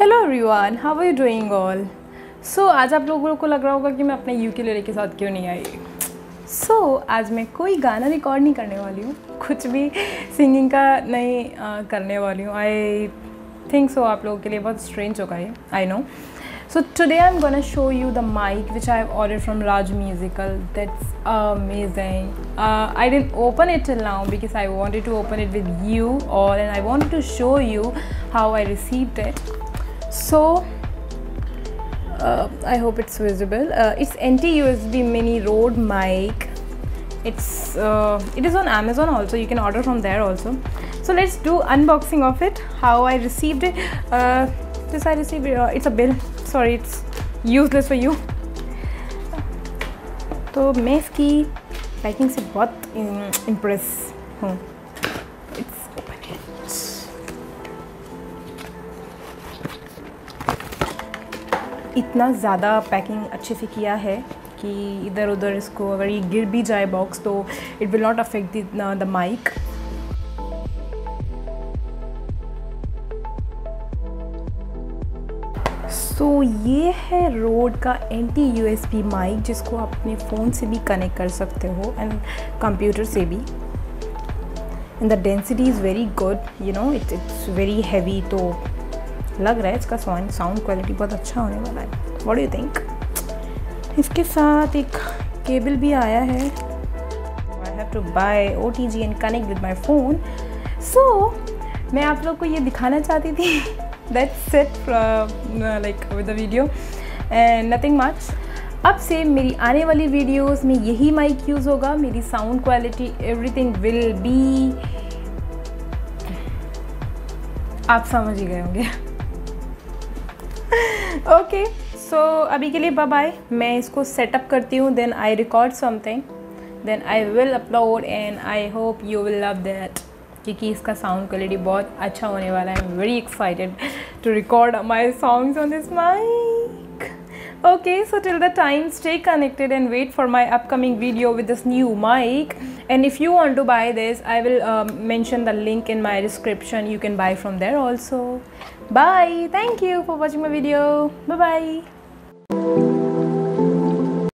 Hello everyone, how are you doing all. So आज आप लोगों को लग रहा होगा कि मैं अपने यूकेलेले के साथ क्यों नहीं आई। आज मैं कोई गाना रिकॉर्ड नहीं करने वाली हूँ, कुछ भी सिंगिंग का नहीं करने वाली हूँ। आई थिंक सो आप लोगों के लिए बहुत स्ट्रेंज होगा ये, I know. So today I'm gonna show you the mic which I've ordered from Raj Musical. That's amazing. I didn't open it till now because I wanted to open it with you all, and I wanted to show you how I received it. So I hope it's visible. It's NT-USB mini Rode mic. It is on Amazon also. You can order from there also. So let's do unboxing of it. How I received it. This I received. It's a bill. Sorry, it's useless for you. तो मैं इसकी packing से बहुत impress हूँ। It's open it. इतना ज़्यादा packing अच्छे से किया है कि इधर उधर इसको अगर ये गिर भी जाए बॉक्स तो it will not affect the mic. तो ये है रोड का NT-USB माइक जिसको आप अपने फ़ोन से भी कनेक्ट कर सकते हो एंड कंप्यूटर से भी। And the density is very good, you know, it's very heavy. तो लग रहा है इसका साउंड क्वालिटी बहुत अच्छा होने वाला है। What do you think. इसके साथ एक केबल भी आया है। I have to buy OTG and connect with my phone. So मैं आप लोग को ये दिखाना चाहती थी। That's it like with the video and nothing much. अब से मेरी आने वाली वीडियोस में यही माइक यूज़ होगा। मेरी sound quality everything will be, आप समझ ही गए होंगे। ओके, सो अभी के लिए बाय बाय। मैं इसको सेटअप करती हूँ, then I record something, then I will upload and I hope you will love that, क्योंकि इसका साउंड क्वालिटी बहुत अच्छा होने वाला है। I am very excited to record my songs on this mic. Okay, so till the time stay connected and wait for my upcoming video with this new mic. And if you want to buy this, I will mention the link in my description. You can buy from there also. Bye. Thank you for watching my video. Bye bye.